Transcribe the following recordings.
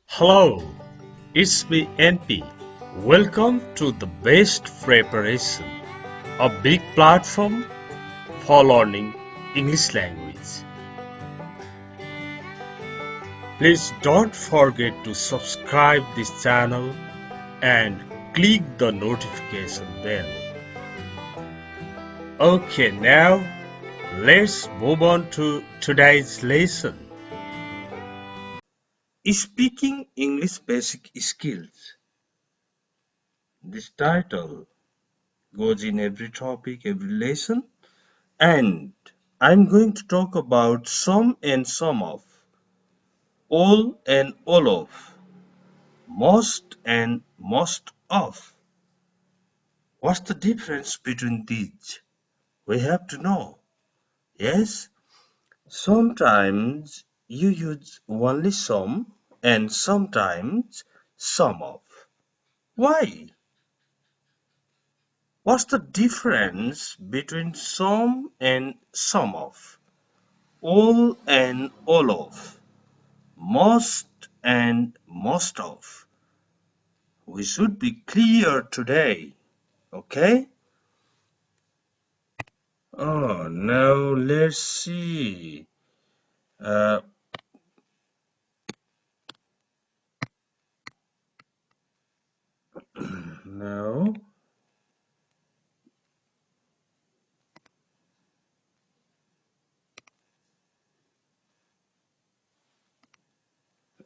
Hello, it's me NP. Welcome to the Best Preparation, a big platform for learning English language. Please don't forget to subscribe this channel and click the notification bell. Okay, now let's move on to today's lesson. Speaking English Basic Skills. This title goes in every topic, every lesson, and I'm going to talk about some and some of, all and all of, most and most of. What's the difference between these? We have to know. Yes, sometimes you use only some and sometimes some of. Why? What's the difference between some and some of? All and all of, most and most of. We should be clear today, okay? Oh, now let's see. Uh, now,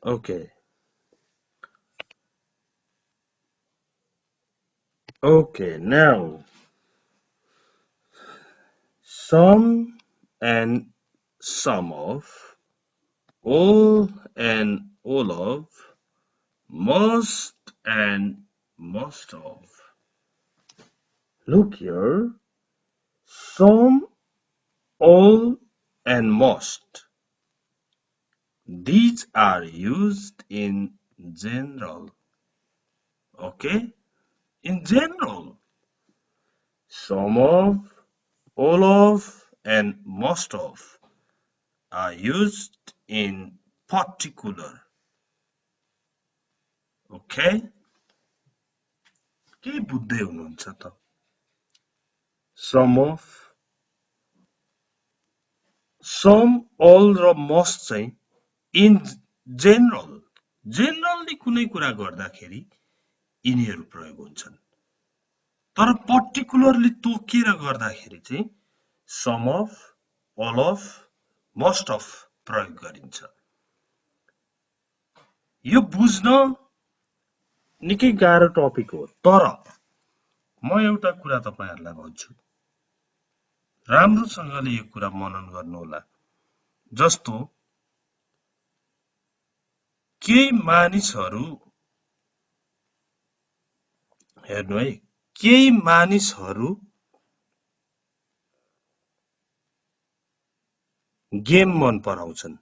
okay. Okay, now, some and some of, all and all of, most and most of. Look here, some, all, and most. These are used in general. Okay? In general, some of, all of, and most of are used in particular. Okay? के बुझ्दै हुनुहुन्छ त? Some of, some, all र most चाहिँ in general, generally कुनै कुरा गर्दाखेरि यिनीहरू प्रयोग हुन्छन्। तर पर्टिकुलरली तोकेर गर्दाखेरि चाहिँ some of, all of, most of प्रयोग गरिन्छ। यो बुझ्न निकै गाह्रो टपिक हो, तर म एउटा कुरा तपाईहरुलाई भन्छु, राम्रोसँगले यो कुरा मनन गर्नुहोला। जस्तो केही मानिसहरू, हेर्नु है, केही मानिसहरू गेम मन पराउँछन्,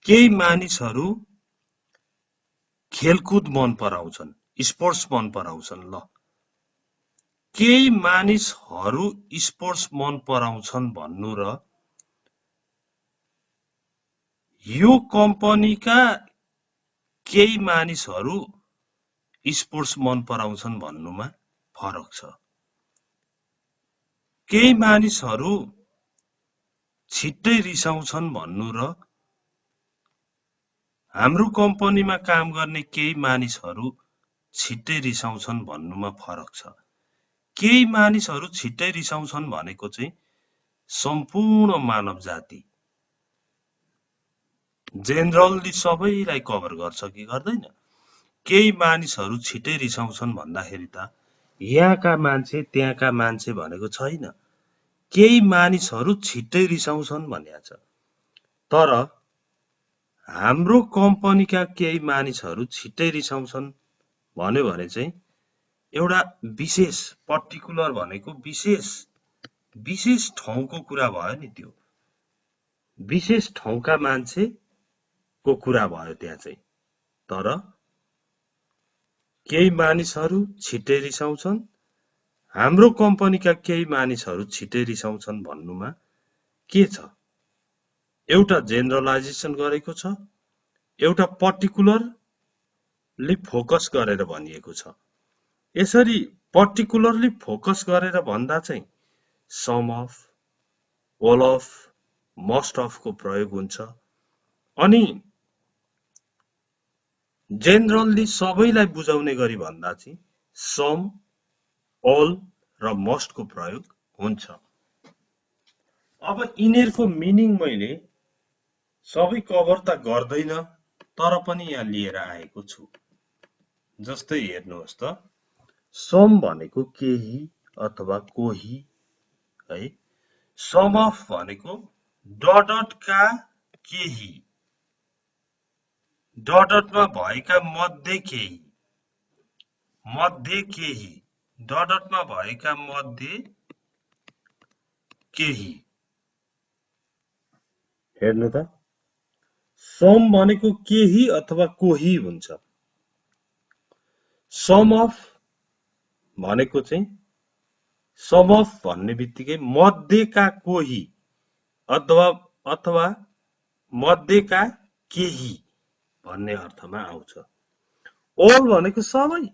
केही मानिसहरू खेलकुद मन पराउँछन्, स्पोर्ट्स मन पराउँछन्। ल, केही मानिसहरू स्पोर्ट्स मन पराउँछन् भन्नु र यो कम्पनीका केही मानिसहरू स्पोर्ट्स मन पराउँछन् भन्नुमा फरक छ। केही मानिसहरू छिट्टै रिसाउँछन् भन्नु र हाम्रो कम्पनीमा काम गर्ने केही मानिसहरू छिट्टै रिसाउँछन् भन्नुमा फरक छ। केही मानिसहरू छिट्टै रिसाउँछन् भनेको चाहिँ सम्पूर्ण मानव जाति, जेनरली सबैलाई कभर गर्छ कि गर्दैन? केही मानिसहरू छिट्टै रिसाउँछन् भन्दाखेरि त यहाँका मान्छे त्यहाँका मान्छे भनेको छैन, केही मानिसहरू छिट्टै रिसाउँछन् भनेको छ। तर हाम्रो कम्पनीका केही मानिसहरू छिट्टै रिसाउँछन् भन्यो भने चाहिँ एउटा विशेष, पर्टिकुलर भनेको विशेष ठाउँको कुरा भयो नि। त्यो विशेष ठाउँका मान्छेको कुरा भयो त्यहाँ चाहिँ। तर केही मानिसहरू छिट्टै रिसाउँछन्, हाम्रो कम्पनीका केही मानिसहरू छिट्टै रिसाउँछन् भन्नुमा के छ? एउटा जेनरलाइजेसन गरेको छ, एउटा पर्टिकुलरली फोकस गरेर भनिएको छ। यसरी पर्टिकुलरली फोकस गरेर भन्दा चाहिँ some of, all of, most of को प्रयोग हुन्छ। अनि जेनरली सबैलाई बुझाउने गरी भन्दा चाहिँ सम, ऑल र मोस्ट को प्रयोग हुन्छ। अब यिनीहरूको मिनिङ मैले सबै कभर त गर्दैन, तर पनि यहाँ लिएर आएको छु। जस्तै हेर्नुहोस् त, सम भनेको केही अथवा कोही है। सम अफ भनेको डटका केही, डटमा भएका मध्ये केही, मध्ये केही, डटमा भएका मध्ये केही। हेर्नु त, सम भनेको केही अथवा कोही हुन्छ। सम अफ भनेको चाहिँ सम अफ भन्ने बित्तिकै मध्येका कोही अथवा मध्येका केही भन्ने अर्थमा आउँछ। ऑल भनेको सबै,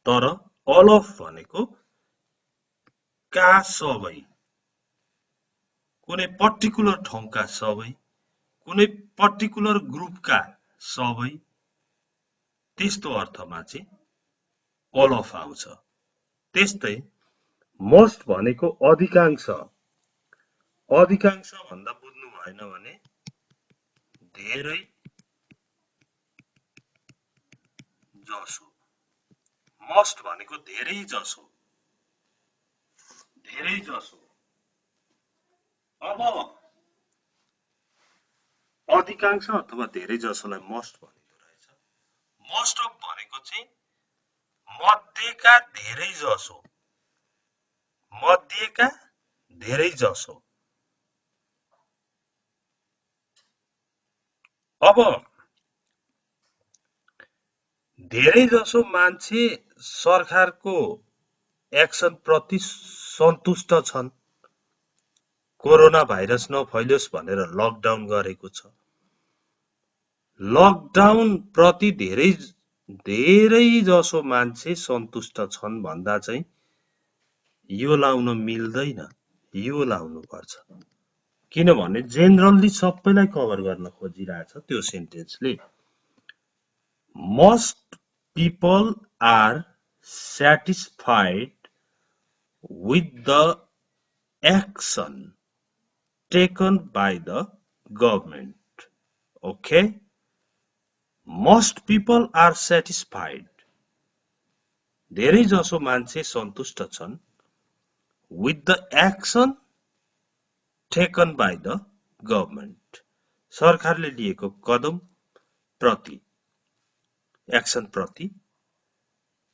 तर ऑल अफ भनेको का सबै, कुनै पर्टिकुलर ठाउँका सबै, कुनै पर्टिकुलर ग्रुपका सबै, त्यस्तो अर्थमा चाहिँ ऑल अफ आउँछ। त्यस्तै मोस्ट भनेको अधिकांश, अधिकांश भन्दा बुझ्नु भएन भने धेरै जसो, मोस्ट भनेको धेरै जसो, धेरै जसो। अब अधिकांश अथवा धेरै जसोलाई मोस्ट भनिदो रहेछ। मोस्ट अफ भनेको चाहिँ मध्येका धेरै जसो, मध्येका धेरै जसो। अब धेरै जसो मान्छे सरकारको एक्सन प्रति सन्तुष्ट छन्। कोरोना भाइरस नफैलियोस् भनेर लकडाउन गरेको छ। लकडाउन प्रति धेरै जसो मान्छे सन्तुष्ट छन् भन्दा चाहिँ यो लाउन मिल्दैन, यो लाउनु पर्छ। किनभने जेनरली सबैलाई कभर गर्न खोजिरहेछ त्यो सेन्टेन्सले। Most people are satisfied with the action taken by the government. Okay? Most people are satisfied. धेरै जसो मान्छे सन्तुष्ट छन् with the action taken by the government. सरकारले लिएको कदम प्रति, एक्सन प्रति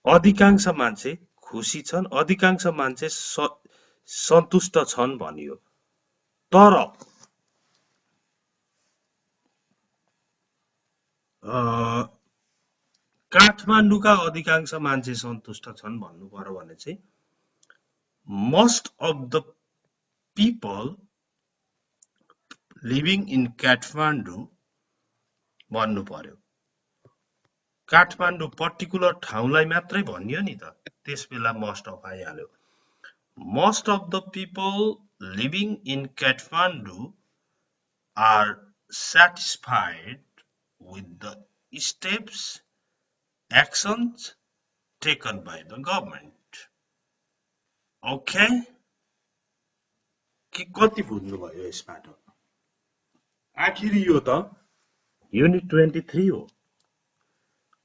अधिकांश मान्छे खुसी छन्, अधिकांश मान्छे सन्तुष्ट छन् भनियो। तर काठमाडौँका अधिकांश मान्छे सन्तुष्ट छन् भन्नु पर्यो भने चाहिँ most of the people living in Kathmandu भन्नु पर्यो। काठमाडौँ पर्टिकुलर ठाउँलाई मात्रै भनियो नि त, त्यस बेला मोस्ट अफ आइहाल्यो। Most of the people living in Kathmandu are satisfied with the steps, actions taken by the government. Okay? के कति बुझ्नुभयो यसबाट? आखिर यो त युनिट 23 हो।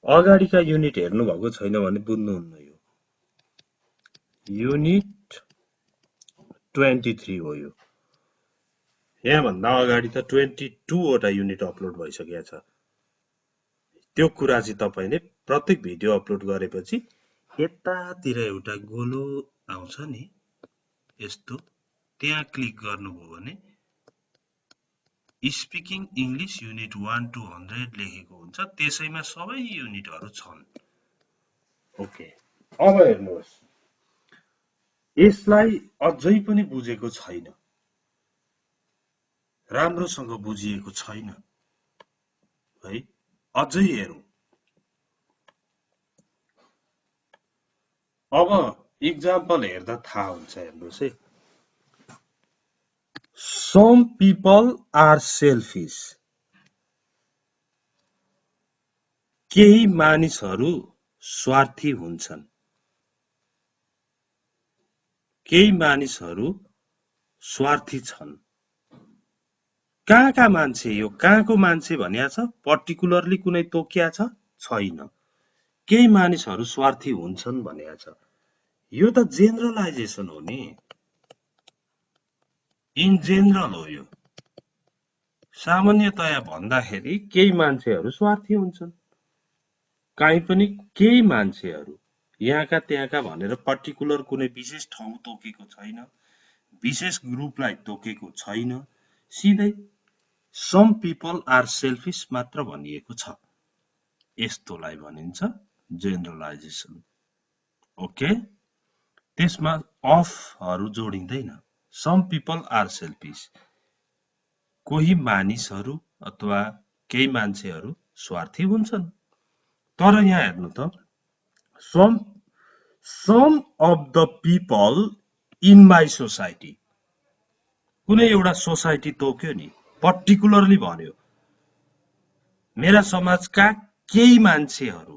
अगाडिका युनिट हेर्नु भएको छैन भने बुझ्नुहुन्न। यो युनिट 23 हो। यो यहाँ भन्दा अगाडि त 22 वटा युनिट अपलोड भइसकेको छ। त्यो कुरा चाहिँ तपाईले प्रत्येक भिडियो अपलोड गरेपछि यतातिर एउटा गोलो आउँछ नि यस्तो, त्यहाँ क्लिक गर्नुभयो भने स्पिकिङ इंग्लिश युनिट 1 to 100 लेखेको हुन्छ। त्यसैमा सबै युनिटहरु छन्। ओके, अब हेर्नुहोस्, यसलाई अझै पनि बुझेको छैन, राम्रोसँग बुझिएको छैन है अझै हेरौं। अब इक्जाम्पल हेर्दा थाहा हुन्छ। हेर्नुहोस् है, सम पिपल आर सेल्फिश। केही मानिसहरू स्वार्थी हुन्छन्। केही मानिसहरू स्वार्थी छन्। कहाँका मान्छे, यो कहाँको मान्छे भनिया छ, पर्टिकुलरली कुनै तोकिया छ छैन। केही मानिसहरू स्वार्थी हुन्छन् भनिया छ। यो त जेनरलाइजेसन हो नि, इन जेनरल हो यो। सामान्यतया भन्दाखेरि केही मान्छेहरू स्वार्थी हुन्छन्। काहीँ पनि केही मान्छेहरू, यहाँका त्यहाँका भनेर पर्टिकुलर कुनै विशेष ठाउँ तोकेको छैन, विशेष ग्रुपलाई तोकेको छैन, सिधै सम पिपल आर सेल्फिश मात्र भनिएको छ। यस्तोलाई भनिन्छ जेनरलाइजेसन। ओके, त्यसमा अफहरू जोडिँदैन। सम पिपल आर सेल्फिश, कोही मानिसहरू अथवा केही मान्छेहरू स्वार्थी हुन्छन्। तर यहाँ हेर्नु त, some of the people in my society, कुनै एउटा सोसाइटी तोक्यो नि, पर्टिकुलरली भन्यो मेरा समाजका केही मान्छेहरू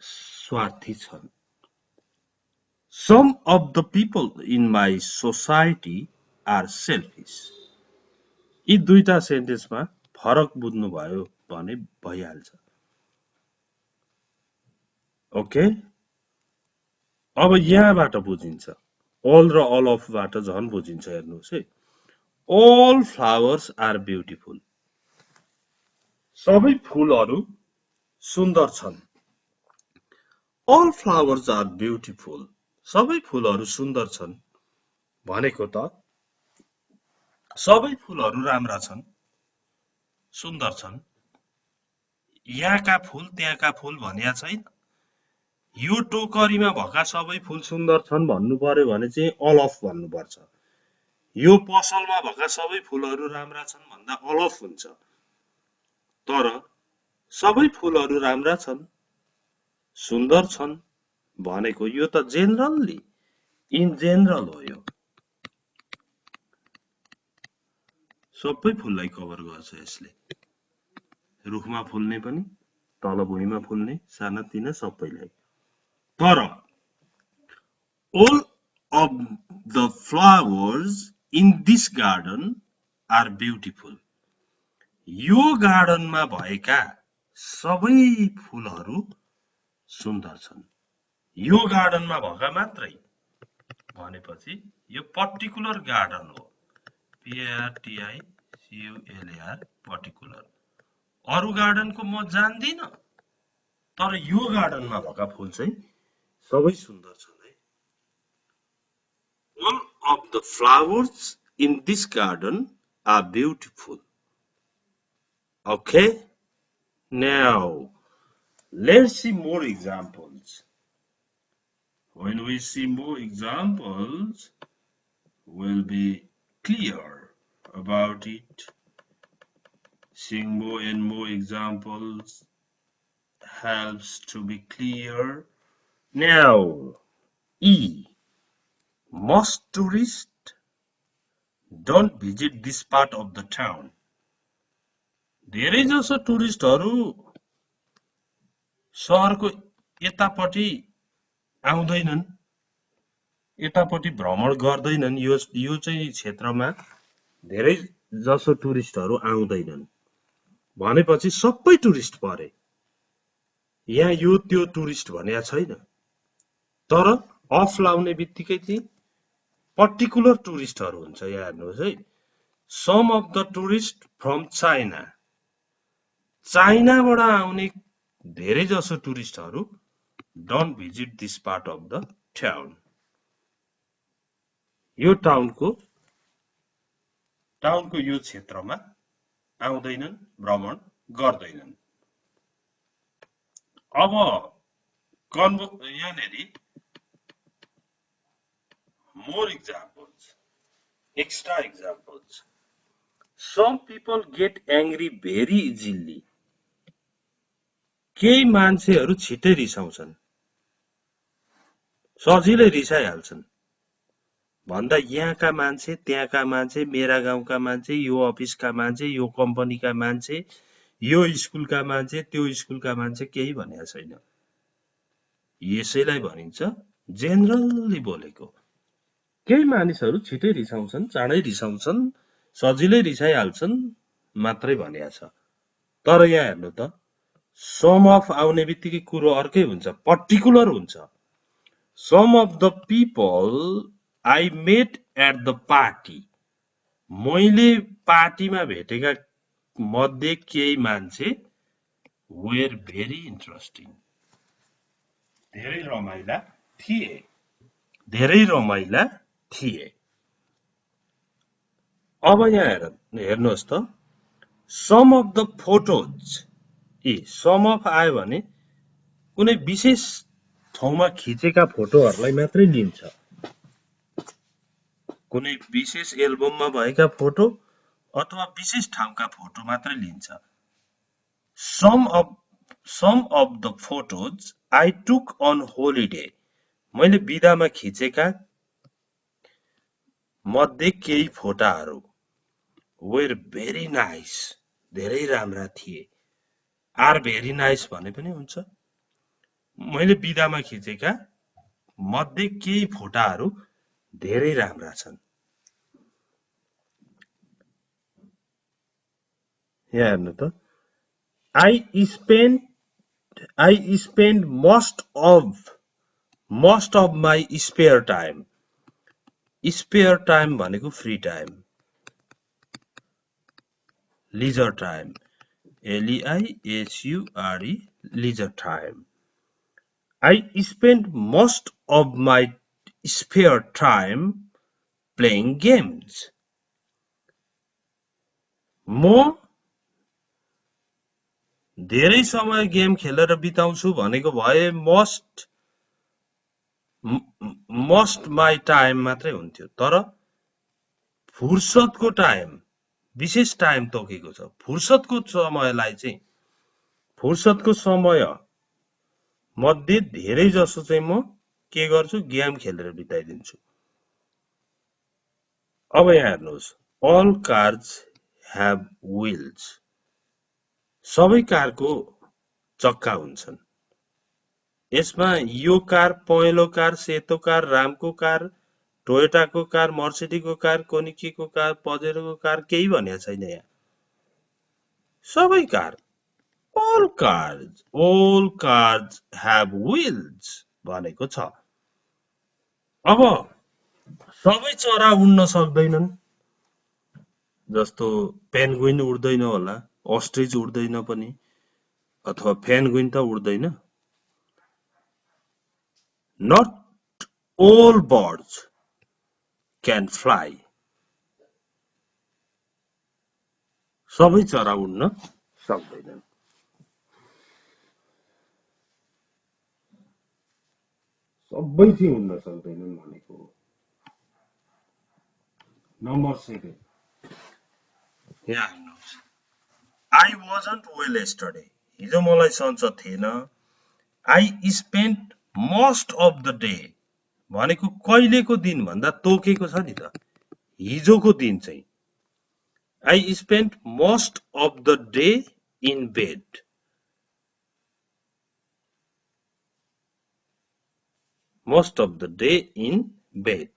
स्वार्थी छन्। Some of the people in my society are selfish. यी दुईटा सेन्टेन्समा फरक बुझ्नुभयो भने भइहाल्छ। ओके, अब यहाँबाट बुझिन्छ, अल र अल अफबाट झन् बुझिन्छ। हेर्नुहोस् है, all flowers are beautiful. सबै फूलहरू सुन्दर छन्। All flowers are beautiful. सबै फूलहरू सुन्दर छन् भनेको त सबै फूलहरू राम्रा छन्, सुन्दर छन्। यहाँका फूल त्यहाँका फूल भनिया छैन। यो टोकरीमा भएका सबै फूल सुन्दर छन् भन्नु पर्यो भने चाहिँ अल अफ भन्नुपर्छ। यो पसलमा भएका सबै फूलहरू राम्रा छन् भन्दा अल अफ हुन्छ। तर सबै फूलहरू राम्रा छन्, सुन्दर छन् भनेको यो त जेनरल्ली, इन जेनरल हो। यो सबै फूललाई कभर गर्छ यसले। रुखमा फुल्ने पनि, तल भुइँमा फुल्ने, सानातिना सबैलाई। तर all of the flowers in this garden are beautiful. यो गार्डनमा भएका सबै फूलहरू सुन्दर छन्। यो गार्डनमा भएका मात्रै भनेपछि यो पर्टिकुलर गार्डन हो, PARTICULAR, पर्टिकुलर। अरु गार्डनको म जान्दिन, तर यो गार्डनमा भएका फूल चाहिँ सबै सुन्दर छन् है। All of the flowers in this garden are beautiful. Okay, now let's see more examples. When we see more examples, we'll be clear about it. Seeing more and more examples helps to be clear. Now, E. Most tourists don't visit this part of the town. धेरै जसो टुरिस्टहरू शहरको यतापट्टि आउँदैनन्, यतापट्टि भ्रमण गर्दैनन्। यो चाहिँ क्षेत्रमा धेरै जसो टुरिस्टहरू आउँदैनन् भनेपछि सबै टुरिस्ट परे। यहाँ यो त्यो टुरिस्ट भनेको छैन, तर अफ लाउने बित्तिकै चाहिँ पर्टिकुलर टुरिस्टहरू हुन्छ। यहाँ हेर्नुहोस् है, some of the tourist from China, चाइनाबाट आउने धेरै जसो टुरिस्टहरू don't visit this part of the town. यो टाउनको यो क्षेत्रमा आउँदैनन्, भ्रमण गर्दैनन्। अब यहाँनेरि more examples, extra examples. Some people get angry very easily. केही मान्छेहरू छिटै रिसाउँछन्, सजिलै रिसाइहाल्छन् भन्दा यहाँका मान्छे, त्यहाँका मान्छे, मेरा गाउँका मान्छे, यो अफिसका मान्छे, यो कम्पनीका मान्छे, यो स्कुलका मान्छे, त्यो स्कुलका मान्छे केही भनेको छैन। यसैलाई भनिन्छ जेनरली बोलेको। केही मानिसहरू छिटै रिसाउँछन्, चाँडै रिसाउँछन्, सजिलै रिसाइहाल्छन् मात्रै भनेको छ। तर यहाँ हेर्नु त, सम अफ आउने बित्तिकै कुरो अर्कै हुन्छ, पर्टिकुलर हुन्छ। Some of the people I met at the party, मैले पार्टीमा भेटेका मध्ये केही मान्छे वेयर भेरी इन्ट्रेस्टिङ, धेरै रमाइला थिए, धेरै रमाइला थिए। अब यहाँ हेर्नुहोस् त, some of the photos, some of आयो भने कुनै विशेष ठाउँमा खिचेका फोटोहरूलाई मात्रै लिन्छ, कुनै विशेष एल्बममा भएका फोटो अथवा विशेष ठाउँका फोटो मात्रै लिन्छ। Some of the photos I took on holiday, मैले बिदामा खिचेका मध्ये केही फोटाहरू वेयर भेरी नाइस, धेरै राम्रा थिए। आर भेरी नाइस भने पनि हुन्छ। मैले बिदामा खिचेका मध्ये केही फोटाहरू धेरै राम्रा छन्। यहाँ हेर्नु त, I spend most of my spare time, spare time भनेको free time, leisure time, LEISURE, leisure time. I spend most of my spare time playing games. म धेरै समय गेम खेलेर बिताउँछु भनेको भए most my time मात्रै हुन्थ्यो, तर फुर्सदको टाइम, विशेष टाइम तोकेको छ। फुर्सदको समयलाई चाहिँ, फुर्सदको समय मध्ये धेरै जसो चाहिँ म के गर्छु, गेम खेलेर बिताइदिन्छु। अब यहाँ हेर्नुहोस्, all cars have wheels, सबै कारको चक्का हुन्छन्। यसमा यो कार, पहेँलो कार, सेतो कार, रामको कार, टोयोटाको कार, मर्सिडीको कार, कोनिकीको कार, पजेरोको कार केही भनेको छैन। यहाँ सबै car, all cars have wheels भनेको छ। अब सबै चरा उड्न सक्दैनन्, जस्तो पेन्गुइन उड्दैन होला, अस्ट्रिच उड्दैन पनि, अथवा पेन्गुइन त उड्दैन। Not all birds can fly, सबै चरा उड्न सक्दैनन्। सबै चाहिँ उड्न सक्दैनन् भनेको। नम्बर 2, यहाँ हेर्नुहोस्, I wasn't well yesterday, हिजो मलाई सन्चो थिएन। I spent most of the day भनेको कहिलेको दिन भन्दा तोकेको छ नि त, हिजोको दिन चाहिँ। I spent most of the day in bed, most of the day in bed,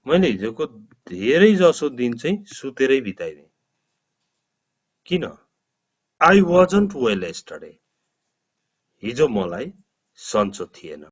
मैले हिजोको धेरै जसो दिन चाहिँ सुतेरै बिताइदिएँ। किन? I wasn't well yesterday, हिजो मलाई सन्चो थिएन।